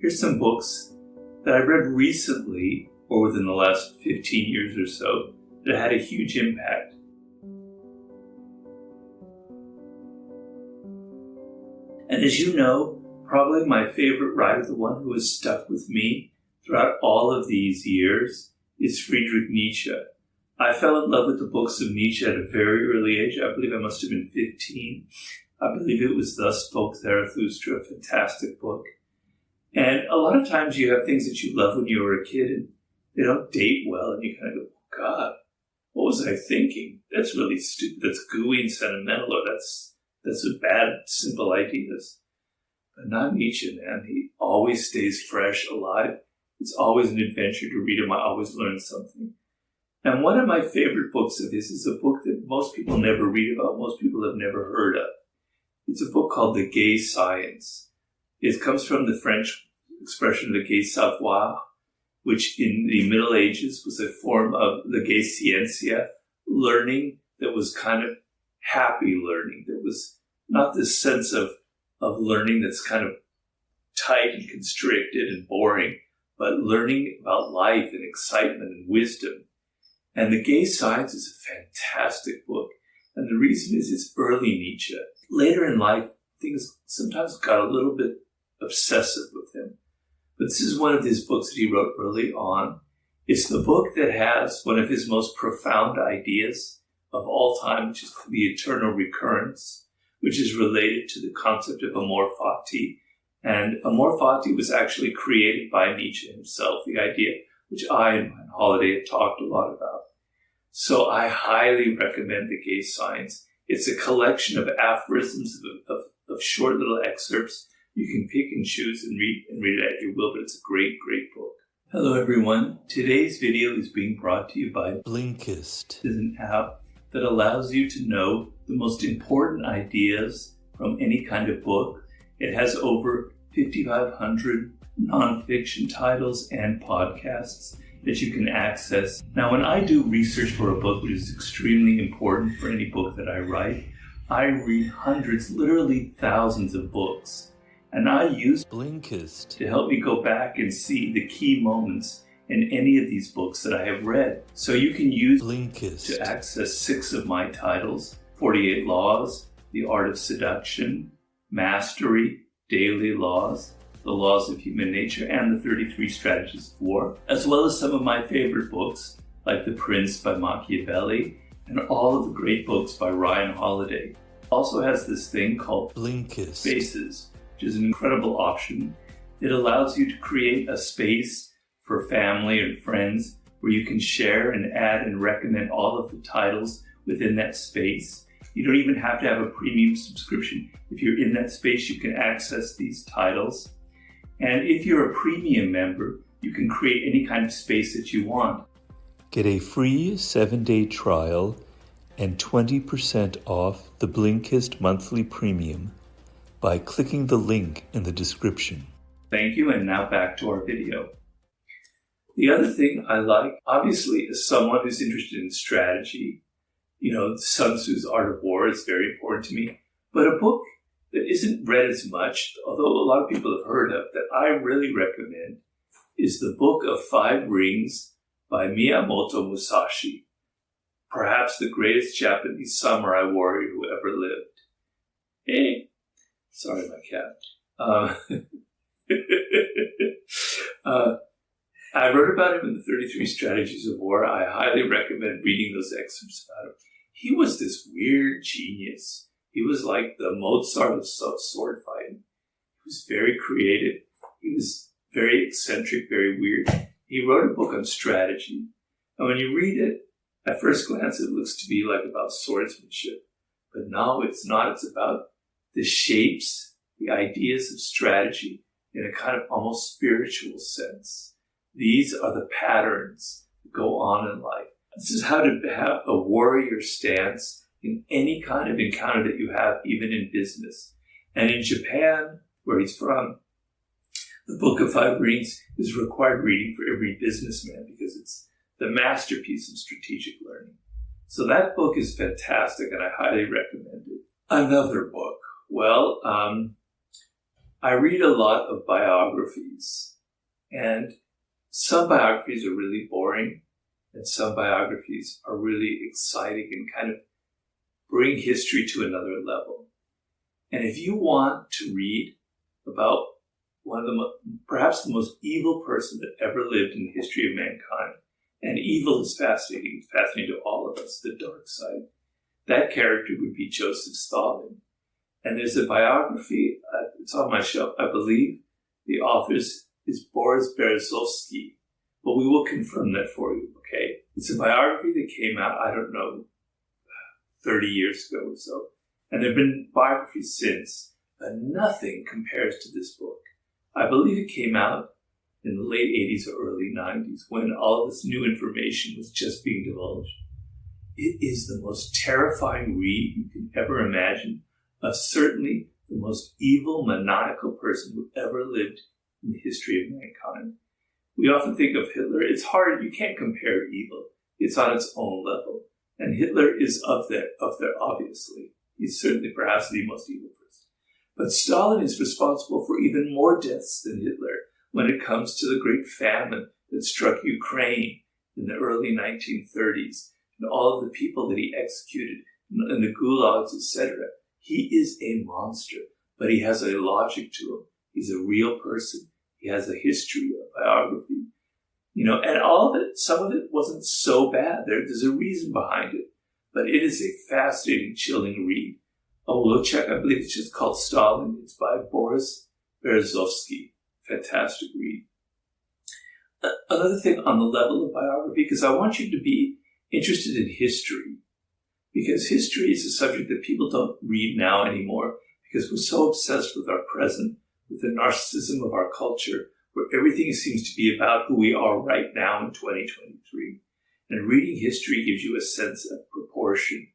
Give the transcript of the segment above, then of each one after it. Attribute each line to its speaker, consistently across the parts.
Speaker 1: Here's some books that I've read recently or within the last 15 years or so that had a huge impact. And as you know, probably my favorite writer, the one who has stuck with me throughout all of these years, is Friedrich Nietzsche. I fell in love with the books of Nietzsche at a very early age. I believe I must have been 15. I believe it was Thus Spoke Zarathustra, a fantastic book. And a lot of times you have things that you love when you were a kid and they don't date well, and you kind of go, oh, God, what was I thinking? That's really stupid. That's gooey and sentimental, or that's a bad, simple ideas. But not Nietzsche, man. He always stays fresh, alive. It's always an adventure to read him. I always learn something. And one of my favorite books of his is a book that most people never read about, most people have never heard of. It's a book called The Gay Science. It comes from the French expression, the gay savoir, which in the Middle Ages was a form of the gay scientia, learning that was kind of happy learning, that was not this sense of learning that's kind of tight and constricted and boring, but learning about life and excitement and wisdom. And The Gay Science is a fantastic book. And the reason is it's early Nietzsche. Later in life, things sometimes got a little bit obsessive with him. But this is one of his books that he wrote early on. It's the book that has one of his most profound ideas of all time, which is the eternal recurrence, which is related to the concept of amor fati. And amor fati was actually created by Nietzsche himself, the idea which I and my Holiday have talked a lot about. So I highly recommend The Gay Science. It's a collection of aphorisms, of short little excerpts. You can pick and choose and read it at your will, but it's a great, great book. Hello, everyone. Today's video is being brought to you by Blinkist. It's an app that allows you to know the most important ideas from any kind of book. It has over 5,500 nonfiction titles and podcasts that you can access. Now, when I do research for a book, which is extremely important for any book that I write, I read hundreds, literally thousands of books. And I use Blinkist to help me go back and see the key moments in any of these books that I have read. So you can use Blinkist to access 6 of my titles: 48 Laws, The Art of Seduction, Mastery, Daily Laws, The Laws of Human Nature, and the 33 Strategies of War, as well as some of my favorite books, like The Prince by Machiavelli, and all of the great books by Ryan Holiday. It also has this thing called Blinkist Spaces, which is an incredible option. It allows you to create a space for family and friends where you can share and add and recommend all of the titles within that space. You don't even have to have a premium subscription. If you're in that space, you can access these titles. And if you're a premium member, you can create any kind of space that you want. Get a free 7-day trial and 20% off the Blinkist monthly premium by clicking the link in the descriptsun. Thank you, and now back to our video. The other thing I like, obviously, as someone who's interested in strategy, Sun Tzu's Art of War is very important to me, but a book that isn't read as much, although a lot of people have heard of, that I really recommend is the Book of 5 Rings by Miyamoto Musashi, perhaps the greatest Japanese samurai warrior who ever lived. Hey, sorry, my cat. I wrote about him in the 33 Strategies of War. I highly recommend reading those excerpts about him. He was this weird genius. He was like the Mozart of sword fighting. He was very creative. He was very eccentric, very weird. He wrote a book on strategy. And when you read it, at first glance, it looks to be like about swordsmanship. But no, it's not. It's about the shapes, the ideas of strategy in a kind of almost spiritual sense. These are the patterns that go on in life. This is how to have a warrior stance in any kind of encounter that you have, even in business. And in Japan, where he's from, the Book of 5 Rings is required reading for every businessman because it's the masterpiece of strategic learning. So that book is fantastic, and I highly recommend it. Another book. Well, I read a lot of biographies, and some biographies are really boring, and some biographies are really exciting and kind of bring history to another level. And if you want to read about one of perhaps the most evil person that ever lived in the history of mankind, and evil is fascinating, it's fascinating to all of us, the dark side, that character would be Joseph Stalin. And there's a biography, it's on my shelf, I believe the author is Boris Berezovsky, but we will confirm that for you, okay? It's a biography that came out, I don't know, 30 years ago or so. And there have been biographies since, but nothing compares to this book. I believe it came out in the late 80s or early 90s when all this new information was just being divulged. It is the most terrifying read you can ever imagine of certainly the most evil, maniacal person who ever lived in the history of mankind. We often think of Hitler. It's hard. You can't compare evil. It's on its own level. And Hitler is up there, obviously. He's certainly perhaps the most evil person. But Stalin is responsible for even more deaths than Hitler when it comes to the great famine that struck Ukraine in the early 1930s and all of the people that he executed in the gulags, etc. He is a monster, but he has a logic to him. He's a real person. He has a history, a biography. And all of it, some of it wasn't so bad. There's a reason behind it. But it is a fascinating, chilling read. Check, I believe it's just called Stalin. It's by Boris Berezovsky. Fantastic read. Another thing on the level of biography, because I want you to be interested in history. Because history is a subject that people don't read now anymore because we're so obsessed with our present, with the narcissism of our culture, where everything seems to be about who we are right now in 2023. And reading history gives you a sense of proportion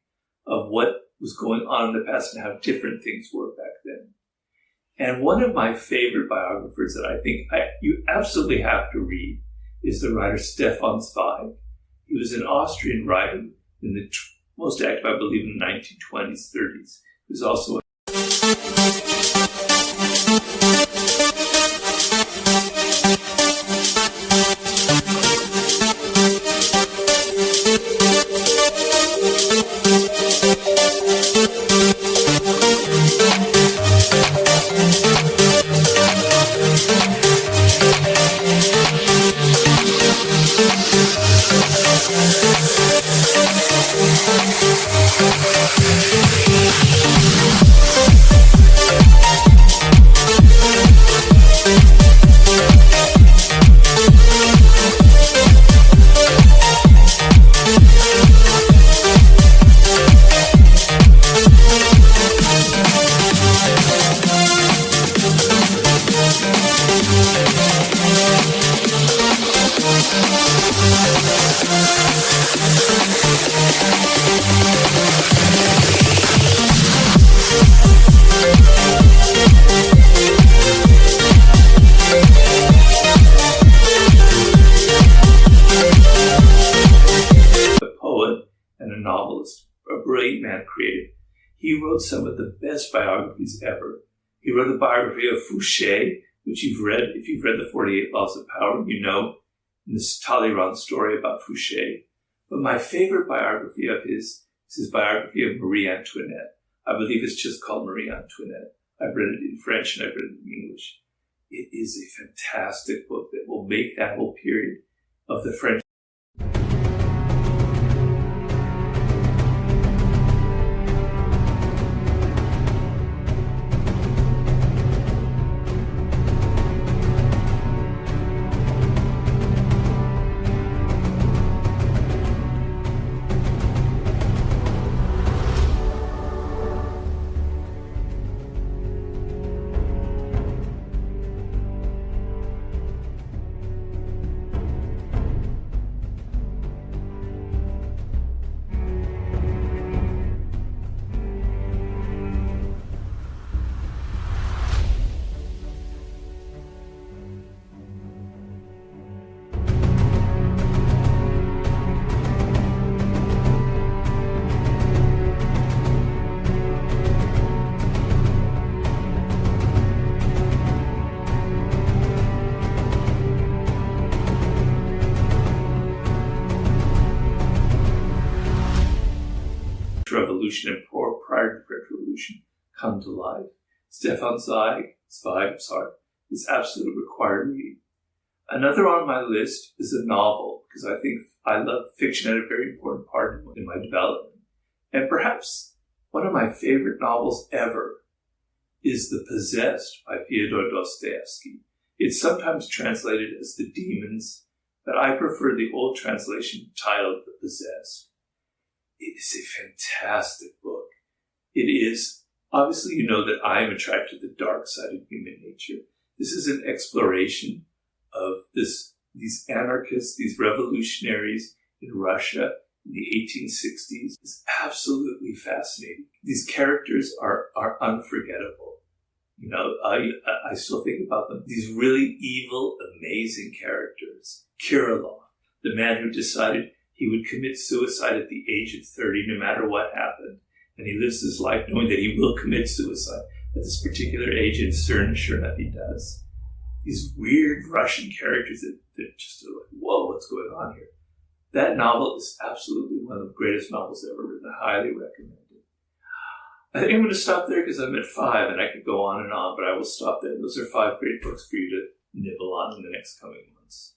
Speaker 1: of what was going on in the past and how different things were back then. And one of my favorite biographers that I think you absolutely have to read is the writer Stefan Zweig. He was an Austrian writer in the most active, I believe, in the 1920s, 30s. He was also some of the best biographies ever. He wrote a biography of Fouché, which you've read. If you've read the 48 Laws of Power, you know this Talleyrand story about Fouché. But my favorite biography of his is his biography of Marie Antoinette. I believe it's just called Marie Antoinette. I've read it in French and I've read it in English. It is a fantastic book that will make that whole period of the French Revolution and prior to the French Revolution come to life. Stefan Zweig is absolute required reading. Another on my list is a novel, because I think I love fiction at a very important part in my development. And perhaps one of my favorite novels ever is The Possessed by Fyodor Dostoevsky. It's sometimes translated as The Demons, but I prefer the old translation titled The Possessed. It is a fantastic book. It is, obviously you know that I am attracted to the dark side of human nature. This is an exploration of these anarchists, these revolutionaries in Russia in the 1860s. It's absolutely fascinating. These characters are unforgettable. You know, I still think about them. These really evil, amazing characters. Kirillov, the man who decided he would commit suicide at the age of 30 no matter what happened. And he lives his life knowing that he will commit suicide at this particular age, and sure enough he does. These weird Russian characters that just are like, whoa, what's going on here? That novel is absolutely one of the greatest novels ever written. I highly recommend it. I think I'm going to stop there because I'm at 5 and I could go on and on, but I will stop there. Those are 5 great books for you to nibble on in the next coming months.